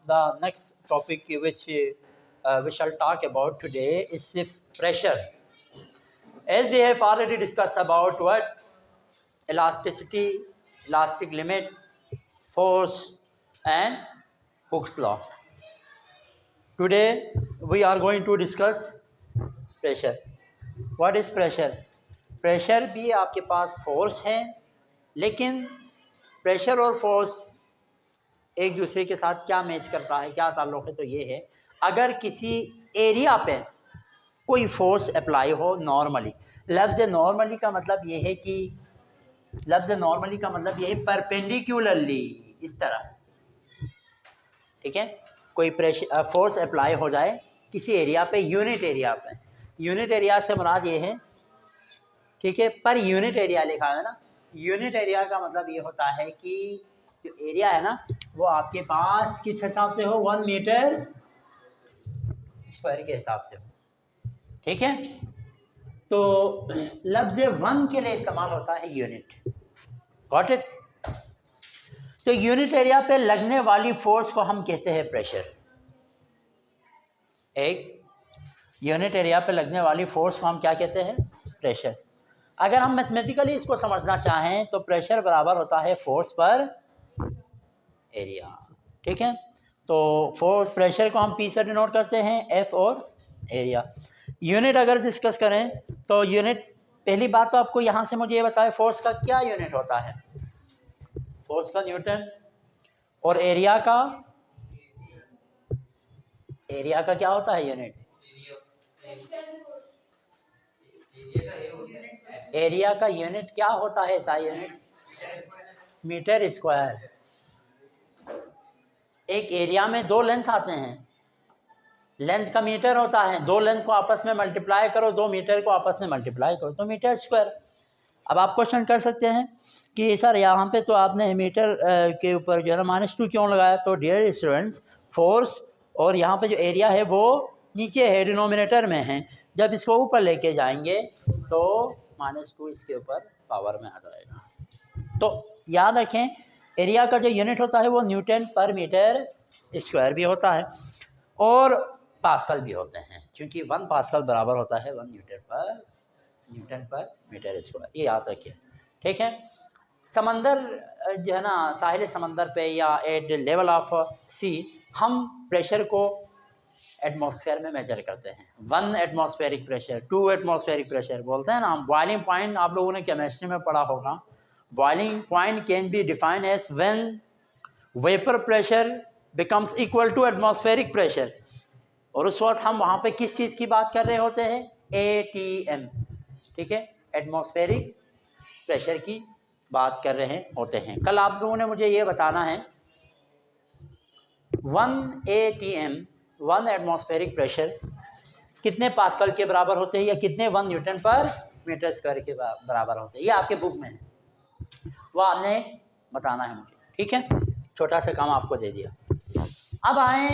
the next topic which we shall talk about today is pressure. As we have already discussed about what elasticity, elastic limit, force, and Hooke's law. Today we are going to discuss pressure. What is pressure? Pressure भी आपके पास force है, लेकिन pressure और force एक दूसरे के साथ क्या मैच करता है, क्या ताल्लुक़ है? तो ये है, अगर किसी एरिया पे कोई फोर्स अप्लाई हो नॉर्मली, लफ्ज़ नॉर्मली का मतलब ये है कि परपेंडिकुलरली, इस तरह, ठीक है। कोई प्रेशर फोर्स अप्लाई हो जाए किसी एरिया पे, यूनिट एरिया से मुराद ये है, ठीक है, पर यूनिट एरिया लिखा है ना। यूनिट एरिया का मतलब ये होता है कि जो एरिया है ना वो आपके पास किस हिसाब से हो, 1 मीटर स्क्वायर के हिसाब से हो, ठीक है। तो लफ्ज़ 1 के लिए इस्तेमाल होता है यूनिट। Got it? तो यूनिट एरिया पे लगने वाली फोर्स को हम कहते हैं प्रेशर। एक यूनिट एरिया पे लगने वाली फोर्स को हम क्या कहते हैं? प्रेशर। अगर हम मैथमेटिकली इसको समझना चाहें तो प्रेशर बराबर होता है फोर्स पर एरिया, ठीक है। तो प्रेशर को हम पी से डिनोट करते हैं, एफ और एरिया। यूनिट अगर डिस्कस करें तो यूनिट, पहली बात तो आपको यहाँ से मुझे ये बताएं, फोर्स का क्या यूनिट होता है? फोर्स का न्यूटन। और एरिया का क्या होता है यूनिट? एरिया का यूनिट क्या होता है? सा यूनिट मीटर स्क्वायर। एक एरिया में 2 लेंथ आते हैं, लेंथ का मीटर होता है, 2 लेंथ को आपस में मल्टीप्लाई करो, 2 मीटर को आपस में मल्टीप्लाई करो तो मीटर स्क्वायर। अब आप क्वेश्चन कर सकते हैं कि सर यहाँ पे तो आपने मीटर के ऊपर जो है ना -2 क्यों लगाया? तो डियर स्टूडेंट्स, फोर्स और यहाँ पे जो एरिया है वो नीचे है, डिनोमिनेटर में है। जब इसको ऊपर लेके जाएंगे तो -2 इसके ऊपर पावर में आ जाएगा। तो याद रखें, एरिया का जो यूनिट होता है वो न्यूटन पर मीटर स्क्वायर भी होता है और पास्कल भी होते हैं, क्योंकि 1 पास्कल बराबर होता है 1 न्यूटन पर मीटर स्क्वायर। ये याद रखिए, ठीक है। समंदर जो है ना, साहिल समंदर पे या एट लेवल ऑफ सी, हम प्रेशर को एटमॉस्फेयर में मेजर करते हैं। 1 एटमॉस्फेरिक प्रेशर, 2 एटमॉस्फेरिक प्रेशर बोलते हैं ना। बॉइलिंग पॉइंट आप लोगों ने केमिस्ट्री में पढ़ा होगा। Boiling point can be defined as when vapour pressure becomes equal to atmospheric pressure. और उस वक्त हम वहाँ पे किस चीज़ की बात कर रहे होते हैं? ATM, ठीक है, एटमॉस्फेरिक प्रेशर की बात कर रहे होते हैं। कल आप लोगों ने मुझे ये बताना है 1 ATM, 1 एटमॉस्फेरिक प्रेशर कितने पास्कल के बराबर होते हैं या कितने 1 न्यूटन पर मीटर स्क्वायर के बराबर होते हैं? ये आपके बुक में है, वो आपने बताना है मुझे, ठीक है। छोटा सा काम आपको दे दिया। अब आए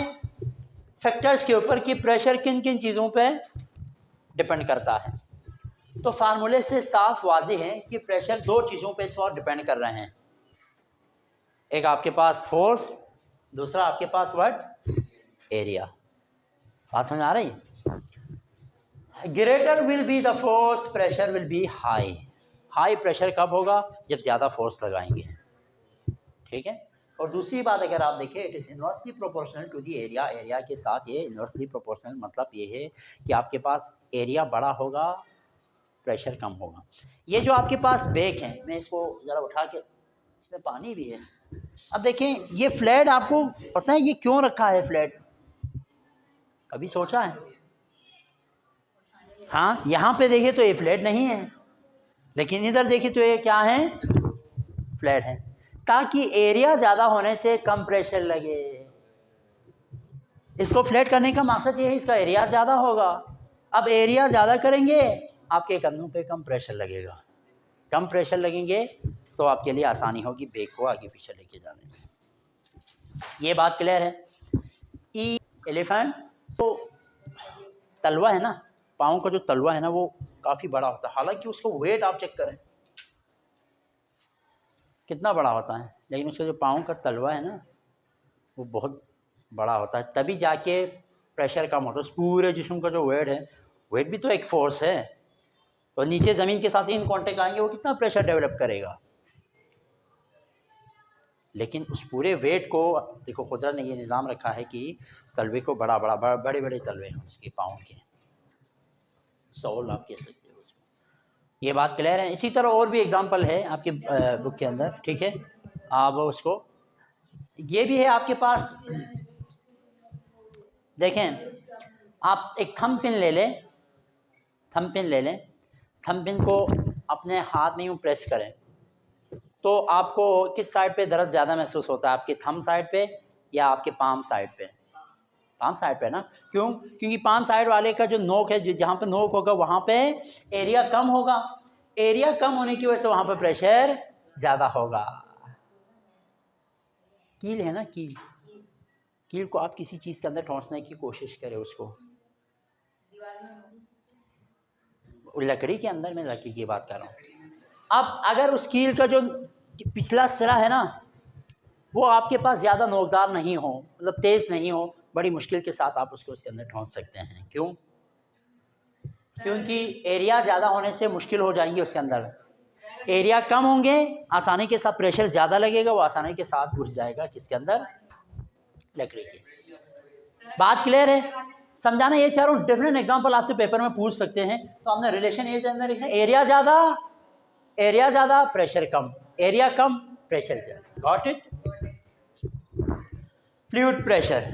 फैक्टर्स के ऊपर कि प्रेशर किन किन चीज़ों पे डिपेंड करता है। तो फार्मूले से साफ वाज़ेह है कि प्रेशर 2 चीज़ों पे इस वक्त डिपेंड कर रहे हैं। एक आपके पास फोर्स, दूसरा आपके पास व्हाट? एरिया। बात समझ आ रही है? Greater will be the force, pressure will be high. High pressure कब होगा? जब ज़्यादा फोर्स लगाएंगे, ठीक है। और दूसरी बात अगर आप देखें, it is inversely proportional to the area. Area के साथ ये इन्वर्सली प्रोपोर्शनल मतलब ये है कि आपके पास एरिया बड़ा होगा, प्रेशर कम होगा। ये जो आपके पास बैग है, मैं इसको ज़रा उठा के, इसमें पानी भी है। अब देखें, ये फ्लैट आपको पता है ये क्यों रखा है फ्लैट? कभी सोचा है? हाँ, यहाँ पे देखिए तो ये फ्लैट नहीं है, लेकिन इधर देखिए तो ये क्या है? फ्लैट है, ताकि एरिया ज़्यादा होने से कम प्रेशर लगे। इसको फ्लैट करने का मकसद ये है, इसका एरिया ज़्यादा होगा। अब एरिया ज़्यादा करेंगे, आपके कंधों पे कम प्रेशर लगेगा। कम प्रेशर लगेंगे तो आपके लिए आसानी होगी बैग को आगे पीछे लेके जाने में। ये बात क्लियर है? एलिफेंट तो तलवा है ना, पाँव का जो तलवा है ना वो काफ़ी बड़ा होता है। हालांकि उसको वेट आप चेक करें कितना बड़ा होता है, लेकिन उसका जो पाँव का तलवा है ना वो बहुत बड़ा होता है, तभी जाके प्रेशर कम होता है। उस पूरे जिस्म का जो वेट है, वेट भी तो एक फोर्स है, तो नीचे ज़मीन के साथ इन कांटेक्ट आएंगे, वो कितना प्रेशर डेवलप करेगा। लेकिन उस पूरे वेट को देखो, कुदरत ने ये निज़ाम रखा है कि तलवे को बड़े बड़े तलवे हैं उसके, पाउंड के, सोल आप कह सकते हो उसमें। ये बात क्लियर है। इसी तरह और भी एग्जांपल है आपके बुक के अंदर, ठीक है, आप उसको, ये भी है आपके पास। देखें, आप एक थंब पिन ले लें, थंब पिन ले लें, थंब पिन को अपने हाथ में यूँ प्रेस करें, तो आपको किस साइड पे दर्द ज़्यादा महसूस होता है, आपके थंब साइड पे या आपके पाम साइड पे? पाम साइड पे ना, क्यों? क्योंकि पाम साइड वाले का जो नोक है, जहाँ पे नोक होगा वहाँ पे एरिया कम होगा, एरिया कम होने की वजह से वहाँ पे प्रेशर ज़्यादा होगा। कील है ना, कील, कील को आप किसी चीज़ के अंदर ठोंसने की कोशिश करें, उसको लकड़ी के अंदर, मैं लकड़ी की बात कर रहा हूँ। अब अगर उस कील का जो पिछला सिरा है ना, वो आपके पास ज़्यादा नोकदार नहीं हो, मतलब तेज़ नहीं हो, बड़ी मुश्किल के साथ आप उसको उसके अंदर ठोंस सकते हैं। क्यों? क्योंकि एरिया ज़्यादा होने से मुश्किल हो जाएंगी उसके अंदर, एरिया कम होंगे, आसानी के साथ प्रेशर ज़्यादा लगेगा, वो आसानी के साथ घुस जाएगा किसके अंदर, लकड़ी की। बात क्लियर है? समझाना ये चाह रहा हूँ, डिफरेंट एग्जांपल आपसे पेपर में पूछ सकते हैं, तो हमने रिलेशन ए के अंदर लिखा है, एरिया ज़्यादा प्रेशर कम, एरिया कम प्रेशर ज़्यादा। Got it? Fluid pressure,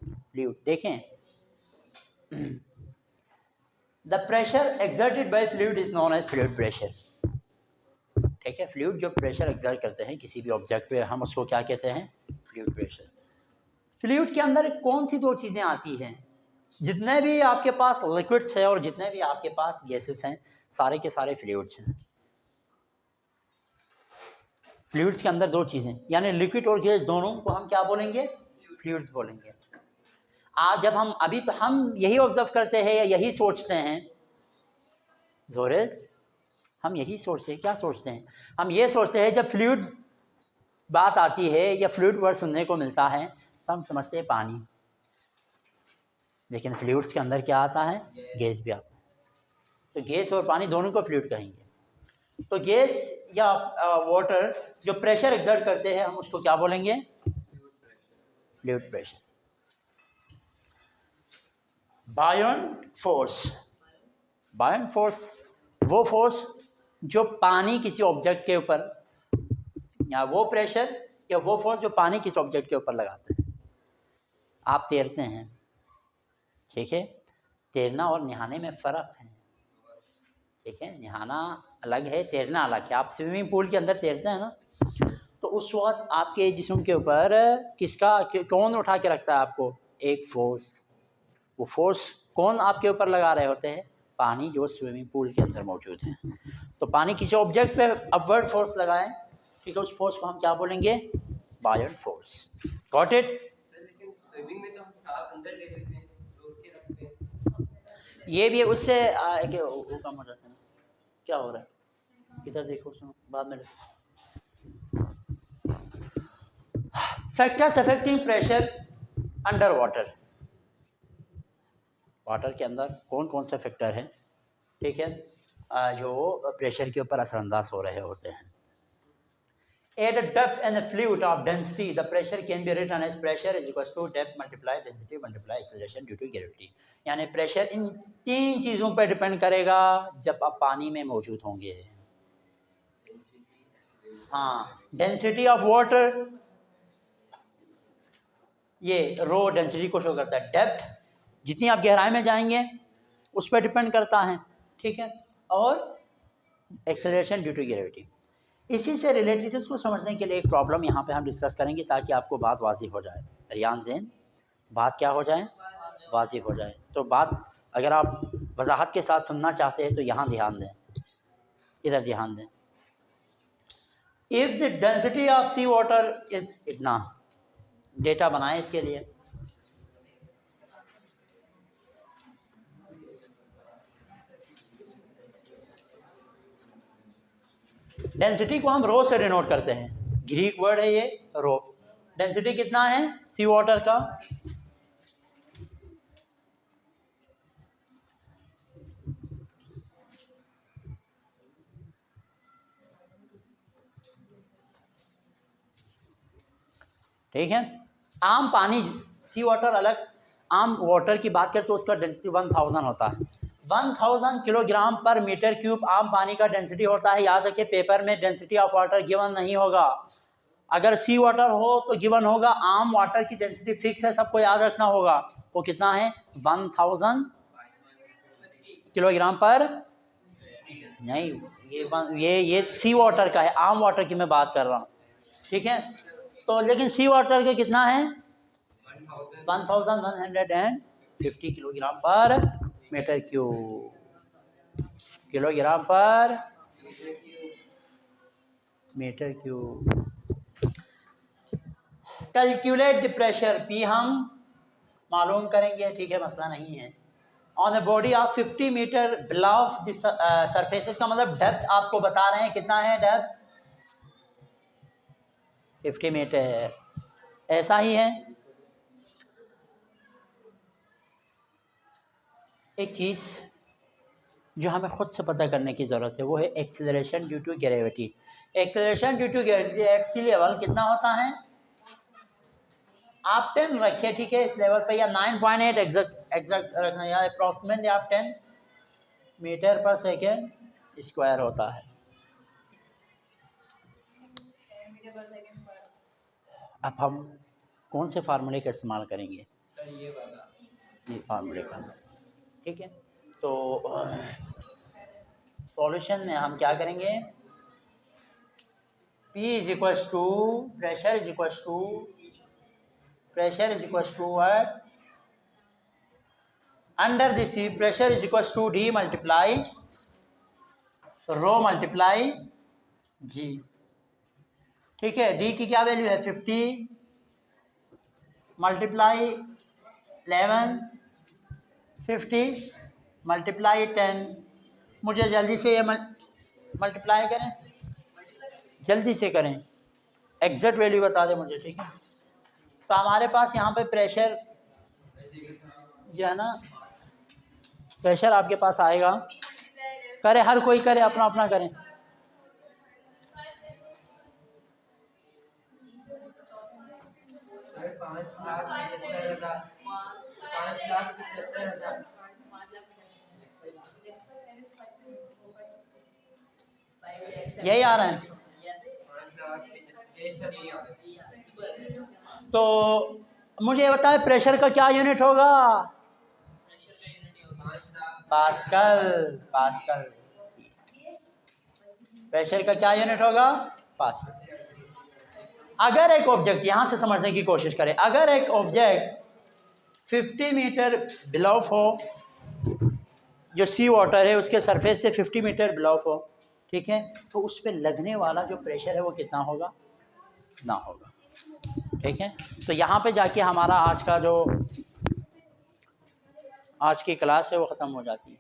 fluid देखें, the pressure exerted by fluid is known as fluid pressure. ठीक है, फ्लूइड जो प्रेशर एक्सर्ट करते हैं किसी भी ऑब्जेक्ट पे, हम उसको क्या कहते हैं, फ्लूइड प्रेशर। फ्लूइड के अंदर कौन सी दो चीज़ें आती हैं? जितने भी आपके पास लिक्विड्स हैं और जितने भी आपके पास गैसेस हैं, सारे के सारे फ्लूइड्स हैं। फ्लूइड्स के अंदर दो चीज़ें, यानी लिक्विड और गैस दोनों को हम क्या बोलेंगे, फ्लूइड्स बोलेंगे। आज जब हम, अभी तो हम यही ऑब्जर्व करते हैं या यही सोचते हैं, जोरेस, हम यही सोचते हैं, क्या सोचते हैं, हम ये सोचते हैं जब फ्लूइड बात आती है या फ्लूइड वर्ड सुनने को मिलता है तो हम समझते हैं पानी, लेकिन फ्लूइड्स के अंदर क्या आता है, गैस भी आता है। तो गैस और पानी दोनों को फ्लूइड कहेंगे। तो गैस या वाटर जो प्रेशर एक्सर्ट करते हैं, हम उसको क्या बोलेंगे, फ्लूइड प्रेशर। बायोंट फोर्स, बायोंट फोर्स वो फोर्स जो पानी किसी ऑब्जेक्ट के ऊपर, या वो प्रेशर या वो फोर्स जो पानी किसी ऑब्जेक्ट के ऊपर लगाते हैं। आप तैरते हैं, ठीक है, तैरना और नहाने में फ़र्क है, ठीक है, नहाना अलग है, तैरना अलग है। आप स्विमिंग पूल के अंदर तैरते हैं ना, तो उस वक्त आपके जिस्म के ऊपर किसका, कौन उठा के रखता है आपको, एक फोर्स। वो फोर्स कौन आपके ऊपर लगा रहे होते हैं, पानी जो स्विमिंग पूल के अंदर मौजूद है। तो पानी किसी ऑब्जेक्ट पे अपवर्ड फोर्स लगाएं, ठीक है, उस फोर्स को हम क्या बोलेंगे, बायोंट फोर्स। Got it? स्विमिंग में तो हम सांस अंदर ले लेते हैं, रोक के रखते हैं। ये भी उससे वो कम हो जाता है। क्या हो रहा है, इधर देखो, सुनो, बाद में factors affecting pressure under water. Water के अंदर कौन कौन से फैक्टर हैं, ठीक है, जो प्रेशर के ऊपर असरअंदाज हो रहे होते हैं। At a depth and a fluid of density, the pressure can be written as pressure is equals to depth multiply density multiply acceleration due to gravity। यानी प्रेशर इन तीन चीज़ों पर डिपेंड करेगा जब आप पानी में मौजूद होंगे। हाँ, डेंसिटी ऑफ वाटर, ये रो डेंसिटी को शो करता है। डेप्थ, जितनी आप गहराई में जाएंगे उस पर डिपेंड करता है, ठीक है, और एक्सेलरेशन ड्यू टू ग्रेविटी। इसी से रिलेटेड इसको समझने के लिए एक प्रॉब्लम यहाँ पे हम डिस्कस करेंगे ताकि आपको बात वाज़ी हो जाए। रियान ज़ैन, बात क्या हो जाए, वाज़ी हो जाए। तो बात अगर आप वजाहत के साथ सुनना चाहते हैं तो यहाँ ध्यान दें, इधर ध्यान दें। If the density of sea water is इतना, डेटा बनाएं इसके लिए। डेंसिटी को हम रो से डिनोट करते हैं, ग्रीक वर्ड है ये रो। डेंसिटी कितना है सी वाटर का? ठीक है, आम पानी सी वाटर अलग, आम वाटर की बात करें तो उसका डेंसिटी 1000 होता है। 1000 किलोग्राम पर मीटर क्यूब आम पानी का डेंसिटी होता है। याद रखिए पेपर में डेंसिटी ऑफ वाटर गिवन नहीं होगा, अगर सी वाटर हो तो गिवन होगा। आम वाटर की डेंसिटी फिक्स है, सबको याद रखना होगा। वो कितना है? 1000 किलोग्राम पर, नहीं ये सी वाटर का है, आम वाटर की मैं बात कर रहा हूँ। ठीक है, तो लेकिन सी वाटर का कितना है? 1150 kilogram per metre cube, kilogram per metre cube. Calculate the pressure, P हम मालूम करेंगे, ठीक है, मसला नहीं है। On the body of 50 metre below the surfaces, का मतलब डेप्थ आपको बता रहे हैं कितना है डेप्थ, 50 मीटर। ऐसा ही है। एक चीज़ जो हमें खुद से पता करने की ज़रूरत है वो है acceleration due to gravity. Acceleration due to gravity at sea level कितना होता है? आप 10 रखिए, ठीक है, इस लेवल पे, या 9.8 एग्जैक्ट रखना, या अप्रॉक्सीमेटली आप 10 मीटर पर सेकेंड स्क्वायर होता है। अब हम कौन से फार्मूले का इस्तेमाल करेंगे? सर ये वाला, इसी फार्मूले का, ठीक है। तो सॉल्यूशन में हम क्या करेंगे? P is equals to pressure is equals to what? Under the sea pressure is equals to D multiply rho multiply G। ठीक है, D की क्या वैल्यू है? 50 मल्टीप्लाई 11, 50 मल्टीप्लाई 10। मुझे जल्दी से ये मल्टीप्लाई करें, जल्दी से करें, एग्जैक्ट वैल्यू बता दें मुझे, ठीक है। तो हमारे पास यहाँ पे प्रेशर जो है ना, प्रेशर आपके पास आएगा, करे हर कोई करे, अपना अपना करें। सर 5,75,000, 5,75,000। यही आ रहा है। 5,75,000। तो मुझे बताए प्रेशर का क्या यूनिट होगा? पास्कल। पास्कल प्रेशर का क्या यूनिट होगा? पास्कल। अगर एक ऑब्जेक्ट, यहाँ से समझने की कोशिश करें, अगर एक ऑब्जेक्ट 50 मीटर बिलो हो, जो सी वाटर है उसके सरफेस से 50 मीटर बिलो हो, ठीक है, तो उस पर लगने वाला जो प्रेशर है वो कितना होगा? ना होगा। ठीक है, तो यहाँ पे जाके हमारा आज की क्लास है वो ख़त्म हो जाती है।